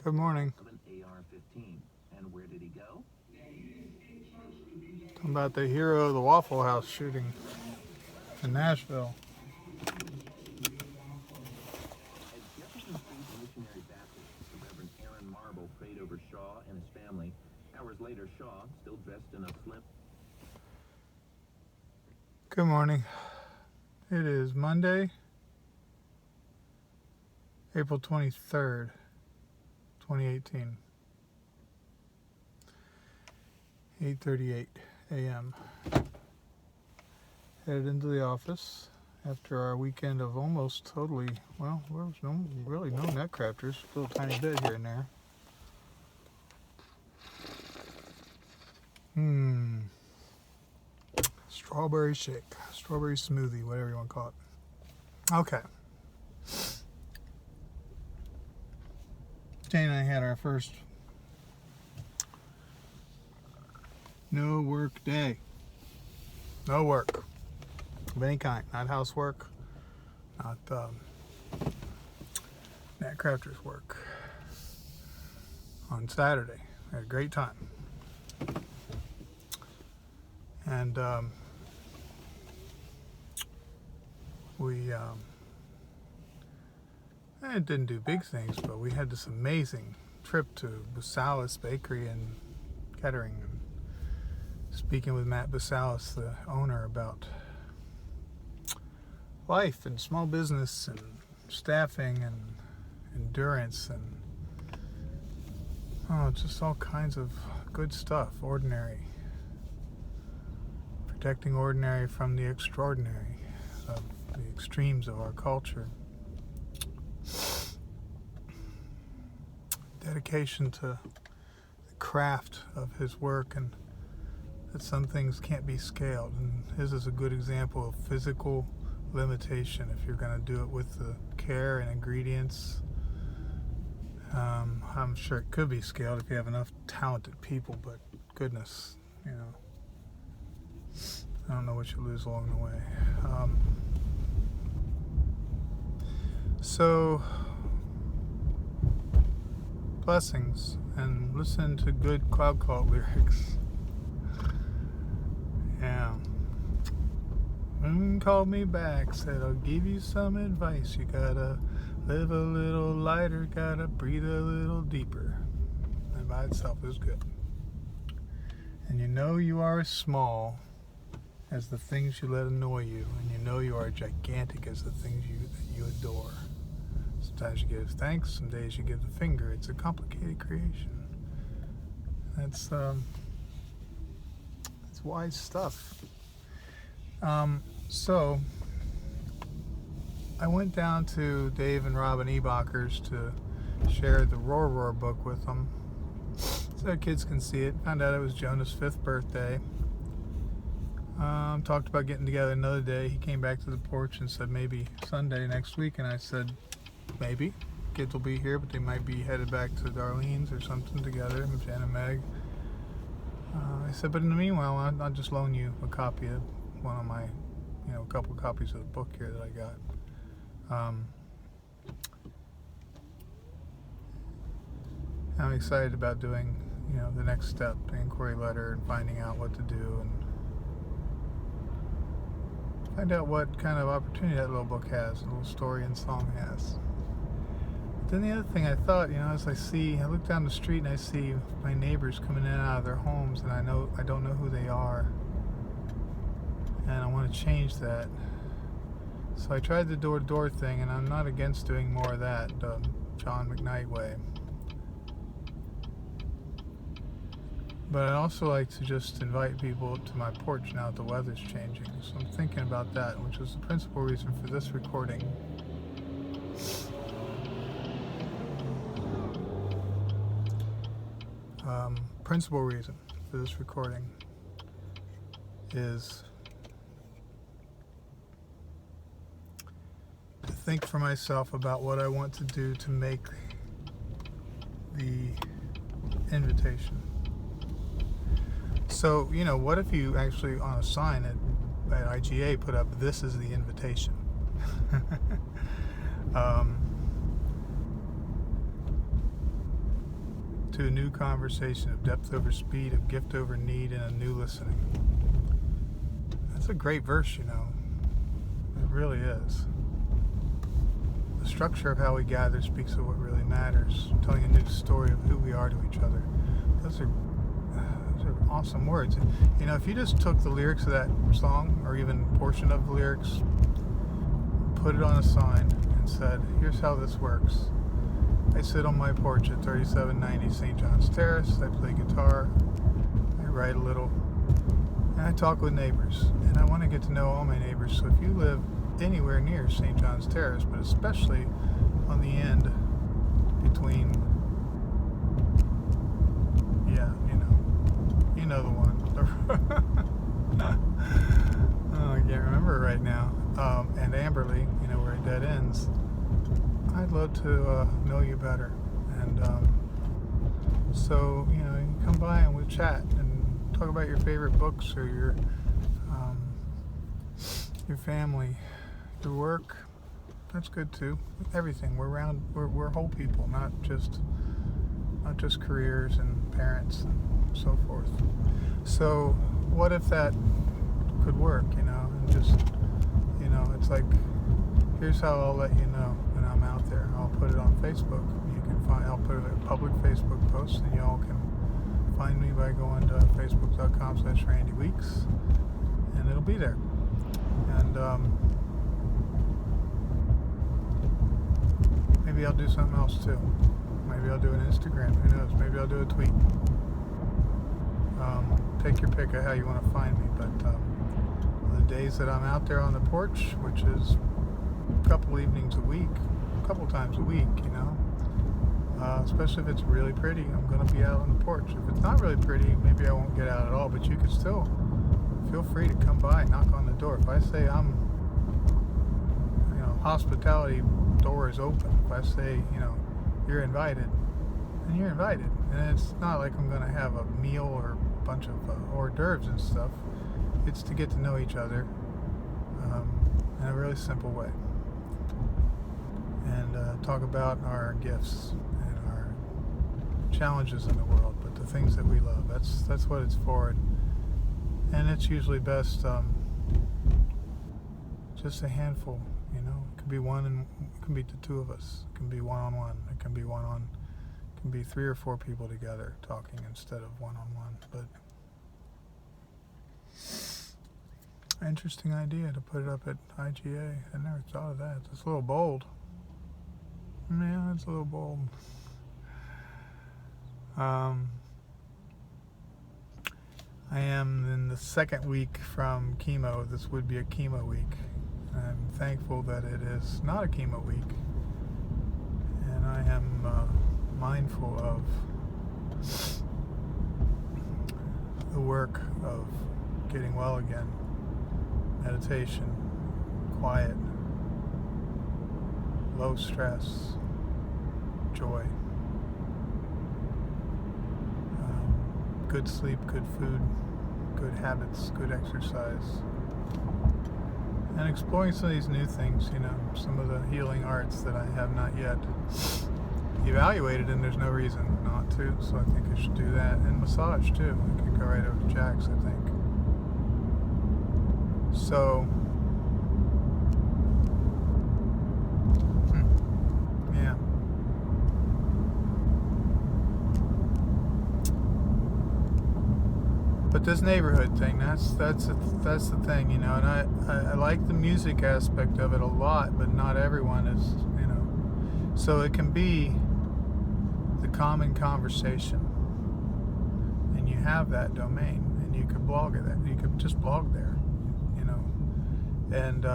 Good morning. Of an AR-15. And where did he go? Talking about the hero of the Waffle House shooting in Nashville. As Jefferson Street Missionary Baptist, the Reverend Aaron Marble prayed over Shaw and his family. Hours later, Shaw, still dressed in a slim... Good morning. It is Monday, April 23rd, 2018. 8:38 a.m. Headed into the office after our weekend of almost totally, well, there was really no Netcrafters, a little tiny bit here and there. Strawberry shake, strawberry smoothie, whatever you want to call it. Okay. Jane and I had our first no work day. No work of any kind. Not housework, not Netcrafters work. On Saturday. We had a great time. And we didn't do big things, but we had this amazing trip to Busalis Bakery in Kettering, and speaking with Matt Busalis, the owner, about life and small business and staffing and endurance and just all kinds of good stuff. Ordinary, protecting ordinary from the extraordinary, of the extremes of our culture. Dedication to the craft of his work, and that some things can't be scaled, and his is a good example of physical limitation. If you're going to do it with the care and ingredients, I'm sure it could be scaled if you have enough talented people, but goodness, I don't know what you lose along the way. So blessings, and listen to good Cloud Cult lyrics. Yeah. Moon called me back, said, I'll give you some advice. You gotta live a little lighter, gotta breathe a little deeper. That by itself is good. And you are as small as the things you let annoy you, and you are gigantic as the things that you adore. Sometimes you give thanks, some days you give the finger. It's a complicated creation. That's wise stuff. So I went down to Dave and Robin Ebacher's to share the Roar book with them, so kids can see it. Found out it was Jonah's 5th birthday. Talked about getting together another day. He came back to the porch and said maybe Sunday next week, and I said maybe. Kids will be here, but they might be headed back to Darlene's or something together, Jen and Meg. I said, but in the meanwhile, I'll just loan you a copy of one of my, a couple of copies of the book here that I got. I'm excited about doing, the next step, the inquiry letter, and finding out what to do, and find out what kind of opportunity that little book has, a little story and song has. But then the other thing I thought, as I look down the street and I see my neighbors coming in and out of their homes, and I don't know who they are, and I want to change that. So I tried the door-to-door thing, and I'm not against doing more of that, the John McKnight way. But I'd also like to just invite people to my porch now that the weather's changing. So I'm thinking about that, which is the principal reason for this recording. Principal reason for this recording is to think for myself about what I want to do to make the invitation. So, what if you actually, on a sign at IGA, put up, "This is the invitation." to a new conversation of depth over speed, of gift over need, and a new listening. That's a great verse, you know. It really is. The structure of how we gather speaks of what really matters, telling a new story of who we are to each other. Those are awesome words. You know, if you just took the lyrics of that song, or even a portion of the lyrics, put it on a sign and said, here's how this works. I sit on my porch at 3790 St. John's Terrace. I play guitar. I write a little. And I talk with neighbors. And I want to get to know all my neighbors. So if you live anywhere near St. John's Terrace, but especially on the end between, you know the one. Oh, I can't remember right now. And Amberley, where it dead ends. I'd love to know you better. And so, you can come by and we'll chat and talk about your favorite books or your family, your work. That's good too. Everything. We're whole people, not just careers and parents and so forth. So what if that could work, and just, it's like, here's how I'll let you know when I'm out there. I'll put it on Facebook. I'll put a public Facebook post, and y'all can find me by going to facebook.com/RandyWeeks, and it'll be there. And maybe I'll do something else too. Maybe I'll do an Instagram. Who knows? Maybe I'll do a tweet. Take your pick of how you want to find me. But the days that I'm out there on the porch, which is a couple evenings a week, a couple times a week, especially if it's really pretty, I'm going to be out on the porch. If it's not really pretty, maybe I won't get out at all, but you can still feel free to come by, knock on the door. If I say hospitality door is open, if I say, you're invited, then you're invited. And it's not like I'm going to have a meal or a bunch of hors d'oeuvres and stuff. It's to get to know each other in a really simple way. And talk about our gifts and our challenges in the world, but the things that we love. That's what it's for. And it's usually best just a handful, It could be one, and it can be the two of us. It can be one-on-one. It can be it can be 3 or 4 people together talking instead of one-on-one. But interesting idea to put it up at IGA. I never thought of that. It's a little bold. Yeah, it's a little bold. I am in the second week from chemo. This would be a chemo week. I'm thankful that it is not a chemo week. And I am mindful of the work of getting well again. Meditation, quiet, low stress, joy, good sleep, good food, good habits, good exercise, and exploring some of these new things, some of the healing arts that I have not yet evaluated, and there's no reason not to, so I think I should do that. And massage too. I could go right over to Jack's, I think. So yeah. But this neighborhood thing, that's the thing, and I like the music aspect of it a lot, but not everyone is, so it can be the common conversation, and you have that domain, and you could blog it. You could just blog there, and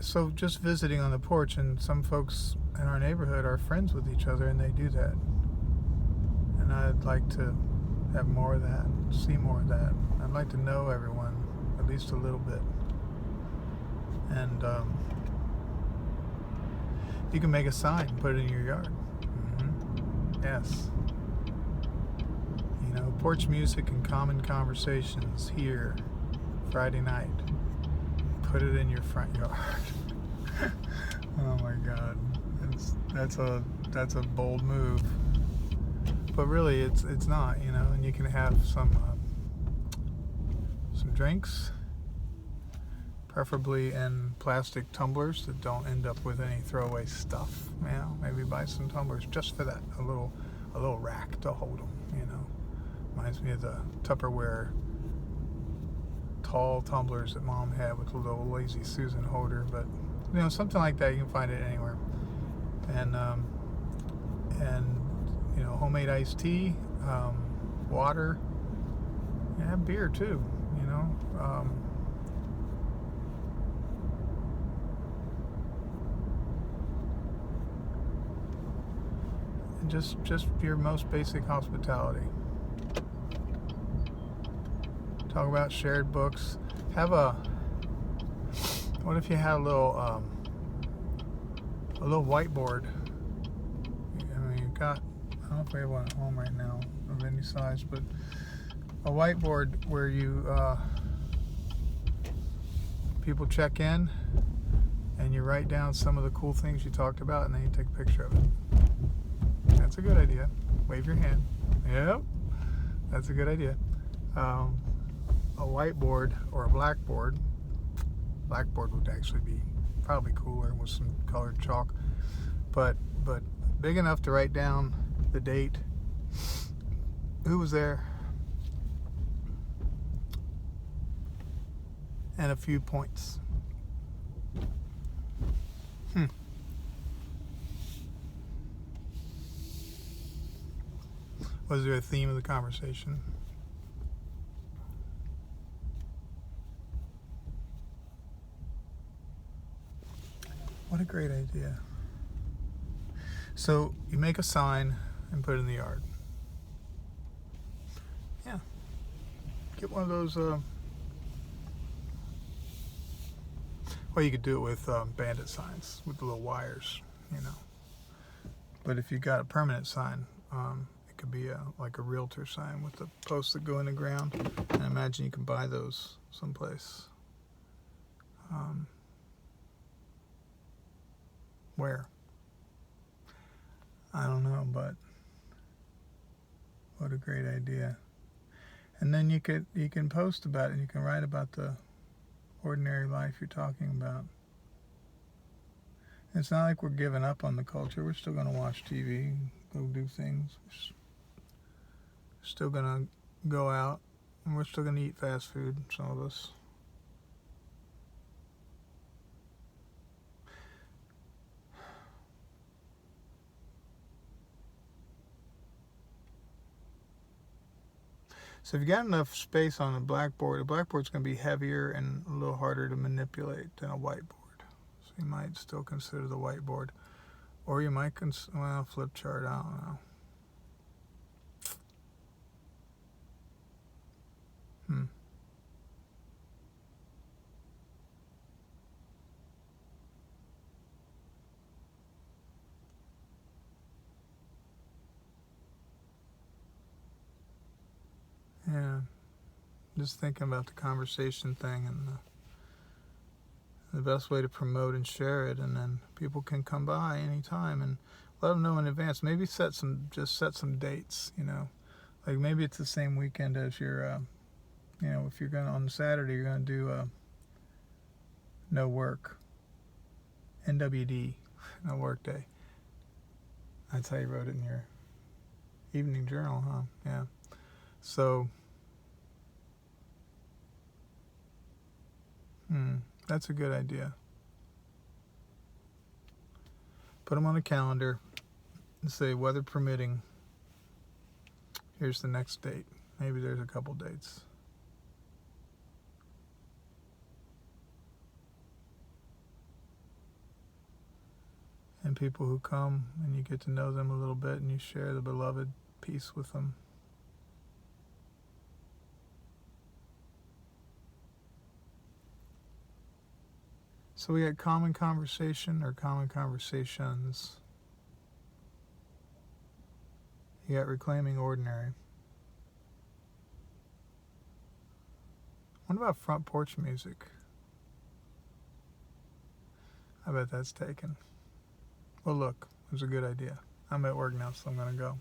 so just visiting on the porch, and some folks in our neighborhood are friends with each other, and they do that, and I'd like to have more of that, see more of that. I'd like to know everyone at least a little bit. And you can make a sign and put it in your yard. Yes. Porch music and common conversations here Friday night. Put it in your front yard. Oh my God, that's a bold move, but really it's not, and you can have some drinks, preferably in plastic tumblers that don't end up with any throwaway stuff. Maybe buy some tumblers just for that, a little rack to hold them. Reminds me of the Tupperware tall tumblers that Mom had with a little Lazy Susan holder, but something like that. You can find it anywhere. And homemade iced tea, water, and beer too. And just your most basic hospitality. Talk about shared books. What if you had a little whiteboard? You've got, I don't know if we have one at home right now of any size, but a whiteboard where you people check in and you write down some of the cool things you talked about, and then you take a picture of it. That's a good idea. Wave your hand. Yep, that's a good idea. A whiteboard or a blackboard. Blackboard would actually be probably cooler with some colored chalk, but big enough to write down the date, who was there, and a few points. Was there a theme of the conversation? What a great idea. So you make a sign and put it in the yard. Yeah. Get one of those, well, you could do it with bandit signs with the little wires, But if you got a permanent sign, it could be like a realtor sign with the posts that go in the ground. And I imagine you can buy those someplace. Where? I don't know, but what a great idea. And then you can post about it, and you can write about the ordinary life you're talking about. It's not like we're giving up on the culture. We're still going to watch TV, go do things. We're still going to go out, and we're still going to eat fast food, some of us. So if you got enough space on the blackboard's going to be heavier and a little harder to manipulate than a whiteboard. So you might still consider the whiteboard. Or you might flip chart, I don't know. Yeah. Just thinking about the conversation thing and the best way to promote and share it, and then people can come by anytime and let them know in advance. Maybe set some dates, like maybe it's the same weekend as your, if you're going on Saturday, you're going to do no work, NWD, no work day. That's how you wrote it in your evening journal, huh? Yeah. So, that's a good idea. Put them on the calendar and say, weather permitting, here's the next date. Maybe there's a couple dates. And people who come and you get to know them a little bit and you share the beloved piece with them. So we had common conversation or common conversations. You got reclaiming ordinary. What about front porch music? I bet that's taken. Well, look, it was a good idea. I'm at work now, so I'm going to go.